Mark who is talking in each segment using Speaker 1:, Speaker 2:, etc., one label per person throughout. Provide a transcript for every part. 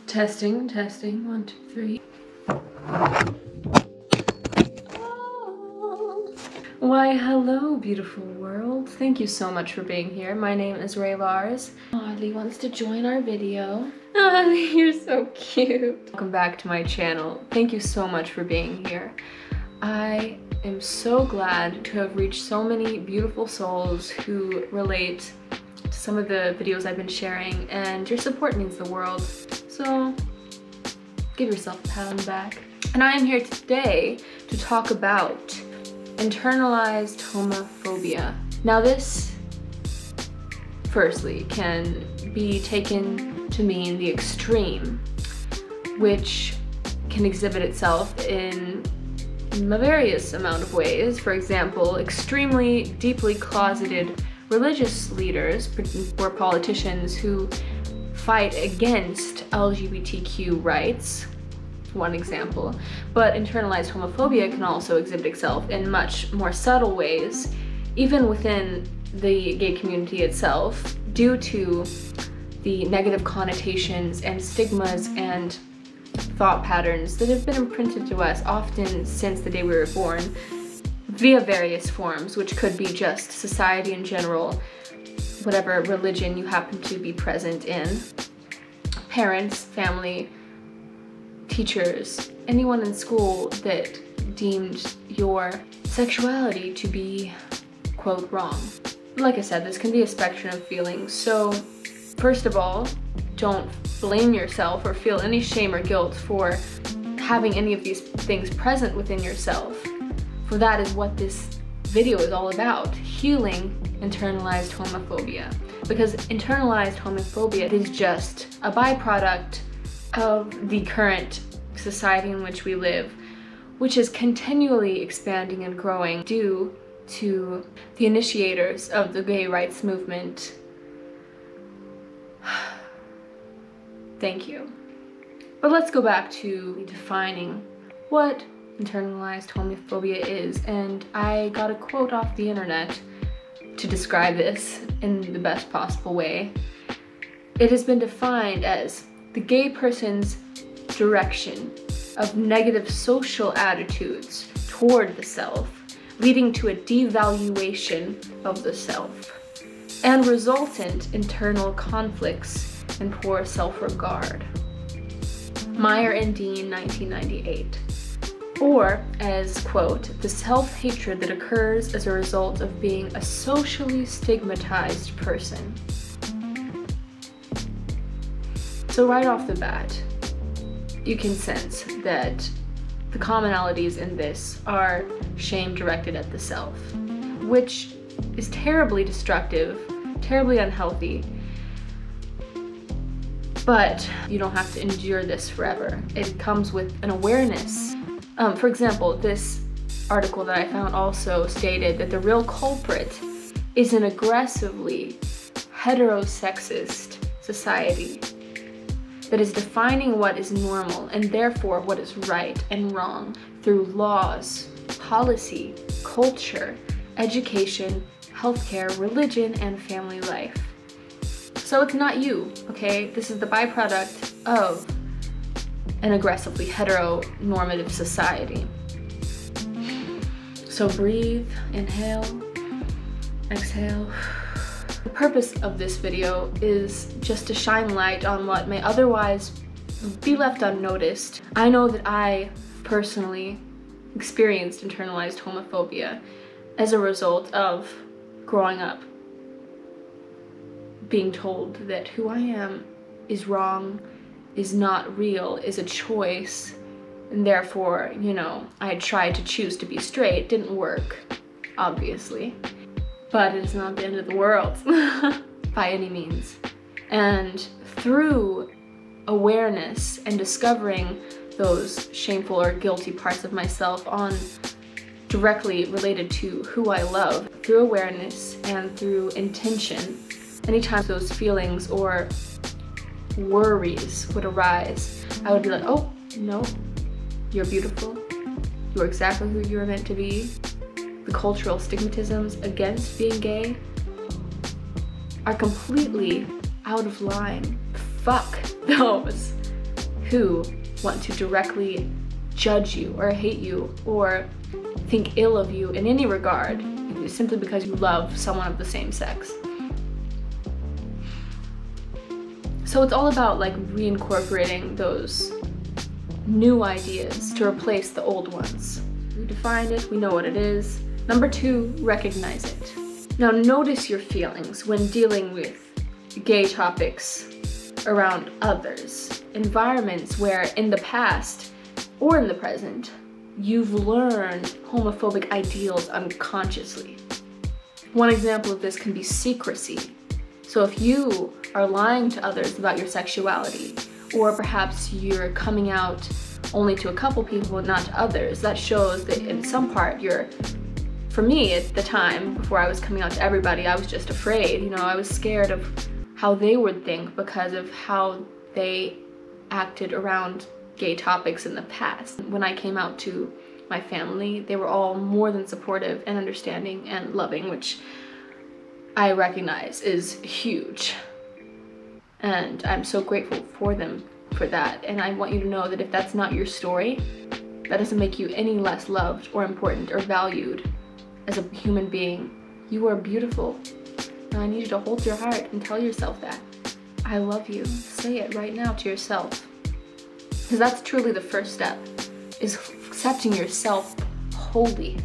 Speaker 1: Testing, testing, 1, 2, 3. Why, hello, beautiful world. Thank you so much for being here. My name is Ray Lars. Audley wants to join our video. Audley, you're so cute. Welcome back to my channel. Thank you so much for being here. I am so glad to have reached so many beautiful souls who relate to some of the videos I've been sharing, and your support means the world. So give yourself a pat on the back. And I am here today to talk about internalized homophobia. Now this, firstly, can be taken to mean the extreme, which can exhibit itself in a various amount of ways. For example, extremely deeply closeted religious leaders or politicians who fight against LGBTQ rights, one example. But internalized homophobia can also exhibit itself in much more subtle ways, even within the gay community itself, due to the negative connotations and stigmas and thought patterns that have been imprinted to us often since the day we were born, via various forms, which could be just society in general, whatever religion you happen to be present in, parents, family, teachers, anyone in school that deemed your sexuality to be, quote, wrong. Like I said, this can be a spectrum of feelings, so first of all, don't blame yourself or feel any shame or guilt for having any of these things present within yourself, for that is what this video is all about, healing internalized homophobia. Because internalized homophobia is just a byproduct of the current society in which we live, which is continually expanding and growing due to the initiators of the gay rights movement. Thank you. But let's go back to defining what internalized homophobia is, and I got a quote off the internet to describe this in the best possible way. It has been defined as the gay person's direction of negative social attitudes toward the self, leading to a devaluation of the self, and resultant internal conflicts and poor self-regard. Meyer and Dean, 1998. Or as, quote, the self-hatred that occurs as a result of being a socially stigmatized person. So right off the bat, you can sense that the commonalities in this are shame directed at the self, which is terribly destructive, terribly unhealthy, but you don't have to endure this forever. It comes with an awareness. For example, this article that I found also stated that the real culprit is an aggressively heterosexist society that is defining what is normal and therefore what is right and wrong through laws, policy, culture, education, healthcare, religion, and family life. So it's not you, okay? This is the byproduct of an aggressively heteronormative society. So breathe, inhale, exhale. The purpose of this video is just to shine light on what may otherwise be left unnoticed. I know that I personally experienced internalized homophobia as a result of growing up being told that who I am is wrong, is not real, is a choice, and therefore, you know, I tried to choose to be straight. Didn't work, obviously, but it's not the end of the world by any means. And through awareness and discovering those shameful or guilty parts of myself on directly related to who I love, through awareness and through intention, anytime those feelings or worries would arise, I would be like, oh, no, you're beautiful. You're exactly who you were meant to be. The cultural stigmatisms against being gay are completely out of line. Fuck those who want to directly judge you or hate you or think ill of you in any regard simply because you love someone of the same sex. So it's all about like reincorporating those new ideas to replace the old ones. We defined it, we know what it is. Number 2, recognize it. Now notice your feelings when dealing with gay topics around others. Environments where in the past or in the present, you've learned homophobic ideals unconsciously. One example of this can be secrecy. So if you are lying to others about your sexuality, or perhaps you're coming out only to a couple people, not to others, that shows that in some part for me at the time, before I was coming out to everybody, I was just afraid. You know, I was scared of how they would think because of how they acted around gay topics in the past. When I came out to my family, they were all more than supportive and understanding and loving, which I recognize is huge. And I'm so grateful for them for that. And I want you to know that if that's not your story, that doesn't make you any less loved or important or valued as a human being. You are beautiful. And I need you to hold your heart and tell yourself that. I love you. Say it right now to yourself. Because that's truly the first step, is accepting yourself wholly.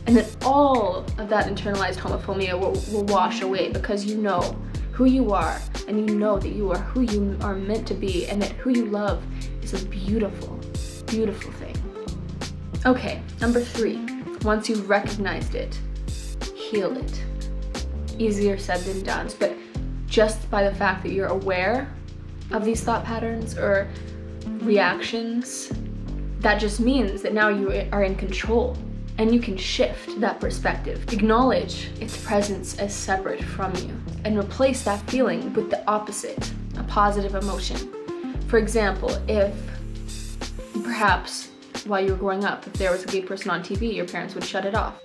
Speaker 1: And then all of that internalized homophobia will wash away because you know who you are, and you know that you are who you are meant to be, and that who you love is a beautiful, beautiful thing. Okay, number 3, once you've recognized it, heal it. Easier said than done, but just by the fact that you're aware of these thought patterns or reactions, that just means that now you are in control and you can shift that perspective. Acknowledge its presence as separate from you and replace that feeling with the opposite, a positive emotion. For example, if perhaps while you were growing up, if there was a gay person on TV, your parents would shut it off.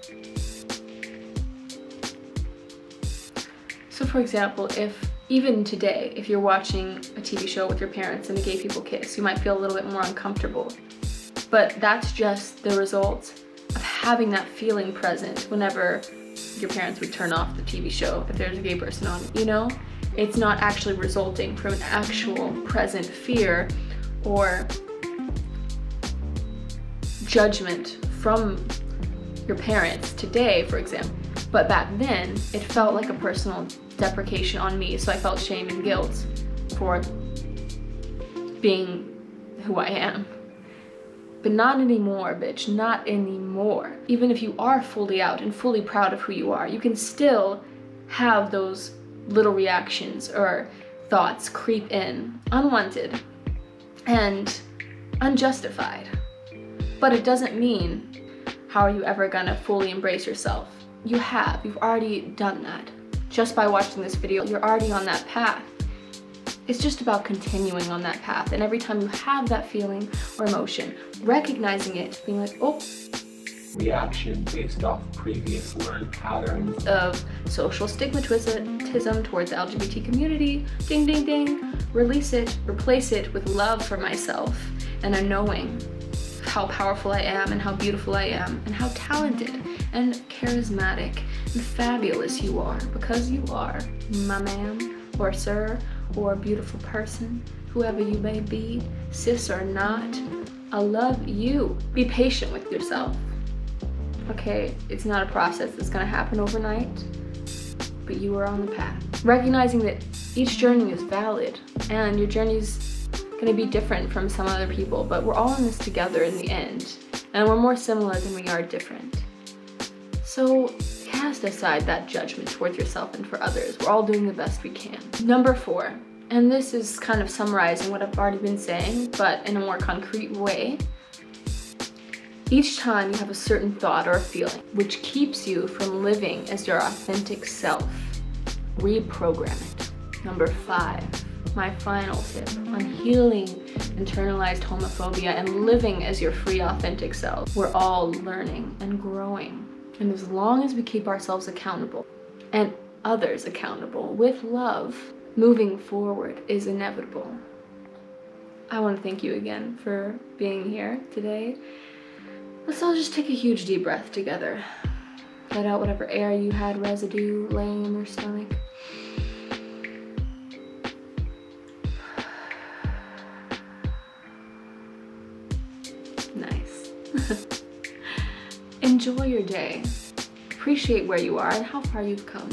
Speaker 1: So for example, if even today, if you're watching a TV show with your parents and the gay people kiss, you might feel a little bit more uncomfortable. But that's just the result of having that feeling present whenever your parents would turn off the TV show if there's a gay person on, you know? It's not actually resulting from an actual present fear or judgment from your parents today, for example. But back then, it felt like a personal deprecation on me, so I felt shame and guilt for being who I am. But not anymore, bitch, not anymore. Even if you are fully out and fully proud of who you are, you can still have those little reactions or thoughts creep in, unwanted and unjustified. But it doesn't mean, how are you ever gonna fully embrace yourself? You have, you've already done that. Just by watching this video, you're already on that path. It's just about continuing on that path, and every time you have that feeling or emotion, recognizing it, being like, oh,
Speaker 2: reaction based off previous learned patterns
Speaker 1: of social stigmatism towards the LGBT community, ding, ding, ding, release it, replace it with love for myself and a knowing how powerful I am and how beautiful I am and how talented and charismatic and fabulous you are, because you are, my ma'am or sir or beautiful person, whoever you may be, cis or not. I love you. Be patient with yourself. Okay, it's not a process that's gonna happen overnight, but you are on the path. Recognizing that each journey is valid and your journey is gonna be different from some other people, but we're all in this together in the end, and we're more similar than we are different. So cast aside that judgment towards yourself and for others. We're all doing the best we can. Number 4, and this is kind of summarizing what I've already been saying, but in a more concrete way. Each time you have a certain thought or a feeling which keeps you from living as your authentic self, reprogram it. Number 5, my final tip on healing internalized homophobia and living as your free, authentic self. We're all learning and growing. And as long as we keep ourselves accountable and others accountable with love, moving forward is inevitable. I want to thank you again for being here today. Let's all just take a huge deep breath together. Let out whatever air you had residue laying in your stomach. Nice. Enjoy your day. Appreciate where you are and how far you've come.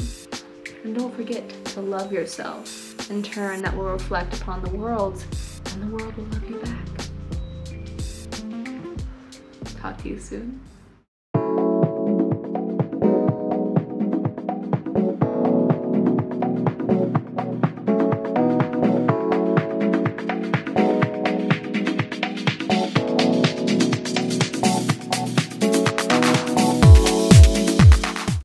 Speaker 1: And don't forget to love yourself. In turn, that will reflect upon the world, and the world will love you back. Talk to you soon.